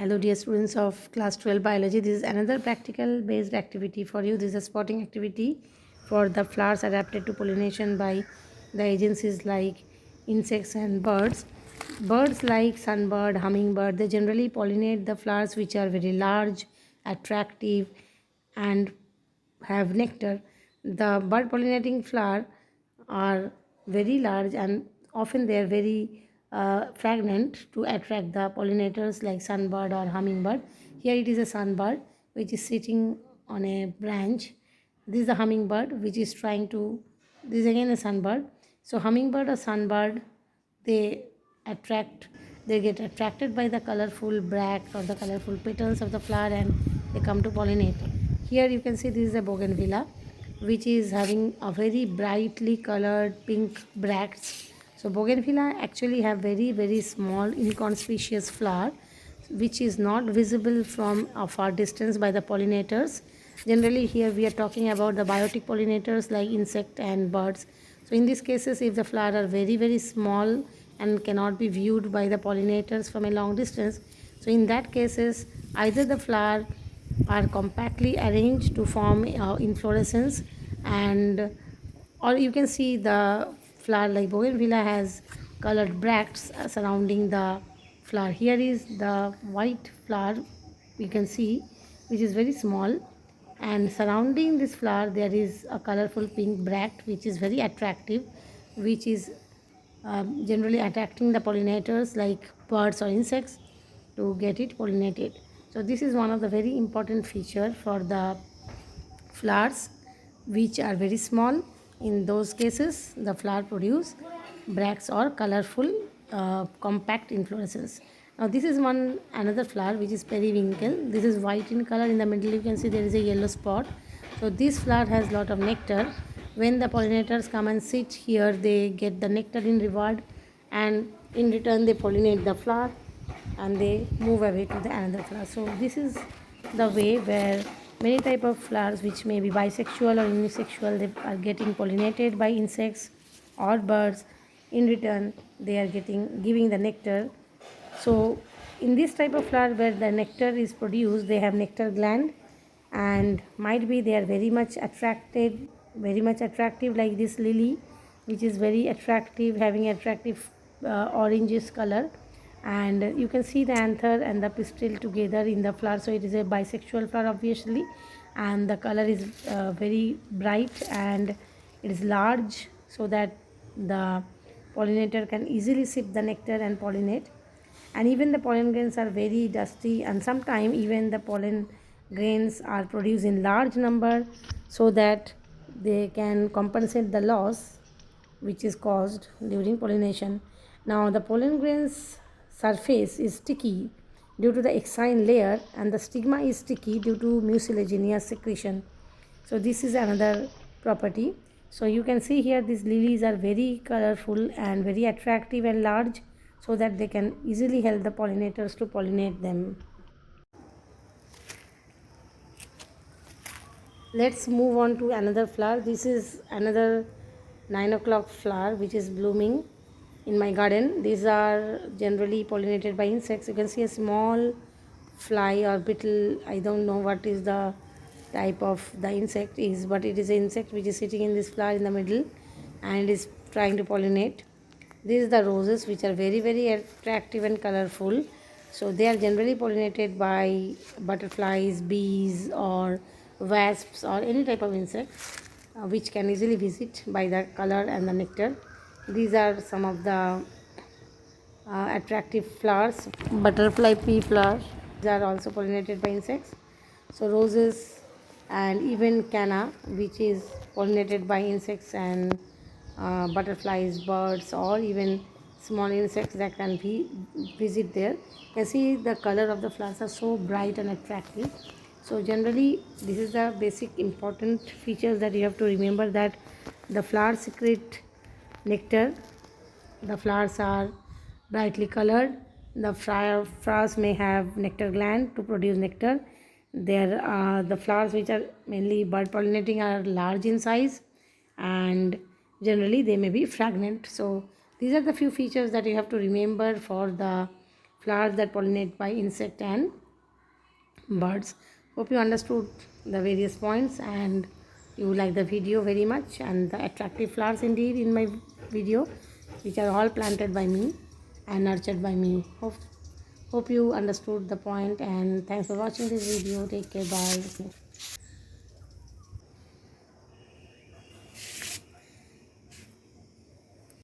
Hello dear students of class 12 biology. This is another practical based activity for you. This is a spotting activity for the flowers adapted to pollination by the agencies like insects and birds. Birds like sunbird, hummingbird, they generally pollinate the flowers which are very large, attractive and have nectar. The bird pollinating flower are very large and often they are very fragrant to attract the pollinators like sunbird or hummingbird. Here it is a sunbird which is sitting on a branch. This is a hummingbird which is trying to. This is again a sunbird. So hummingbird or sunbird, they attract. They get attracted by the colorful bracts or the colorful petals of the flower and they come to pollinate. Here you can see this is a bougainvillea which is having a very brightly colored pink bracts. So bougainvillea actually have very small inconspicuous flower which is not visible from a far distance by the pollinators. Generally here we are talking about the biotic pollinators like insect and birds. So in these cases if the flower are very small and cannot be viewed by the pollinators from a long distance, so in that cases either the flower are compactly arranged to form inflorescence, and or you can see the flower like bougainvillea has colored bracts surrounding the flower. Here is the white flower you can see which is very small, and surrounding this flower there is a colorful pink bract which is very attractive, which is generally attracting the pollinators like birds or insects to get it pollinated. So this is one of the very important feature for the flowers which are very small. In those cases the flower produce bracts or colorful compact inflorescence. Now this is one another flower which is periwinkle. This is white in color. In the middle you can see there is a yellow spot. So this flower has lot of nectar. When the pollinators come and sit here, they get the nectar in reward, and in return they pollinate the flower and they move away to the another flower. So this is the way where many type of flowers which may be bisexual or unisexual, they are getting pollinated by insects or birds. In return they are giving the nectar. So in this type of flower where the nectar is produced, they have nectar gland, and might be they are very much attractive like this lily which is very attractive, having attractive orangish color, and you can see the anther and the pistil together in the flower. So it is a bisexual flower obviously, and the color is very bright and it is large so that the pollinator can easily sip the nectar and pollinate. And even the pollen grains are very dusty, and sometimes even the pollen grains are produced in large number so that they can compensate the loss which is caused during pollination. Now the pollen grains surface is sticky due to the exine layer, and the stigma is sticky due to mucilaginous secretion. So this is another property. So you can see here these lilies are very colorful and very attractive and large so that they can easily help the pollinators to pollinate them. Let's move on to another flower. This is another 9 o'clock flower which is blooming in my garden. These are generally pollinated by insects. You can see a small fly or beetle. I don't know what is the type of the insect is, but it is an insect which is sitting in this flower in the middle and is trying to pollinate. These are the roses which are very attractive and colorful. So they are generally pollinated by butterflies, bees or wasps or any type of insect which can easily visit by the color and the nectar. These are some of the attractive flowers. Butterfly pea flowers, these are also pollinated by insects. So roses and even canna which is pollinated by insects and butterflies, birds or even small insects that can be visit there. You can see the color of the flowers are so bright and attractive. So generally this is the basic important features that you have to remember, that the flowers secrete nectar, the flowers are brightly colored, the flowers may have nectar gland to produce nectar. There are the flowers which are mainly bird pollinating are large in size, and generally they may be fragrant. So these are the few features that you have to remember for the flowers that pollinate by insect and birds. Hope you understood the various points and you like the video very much, and the attractive flowers indeed in my video, which are all planted by me and nurtured by me. Hope you understood the point, and thanks for watching this video. Take care. Bye.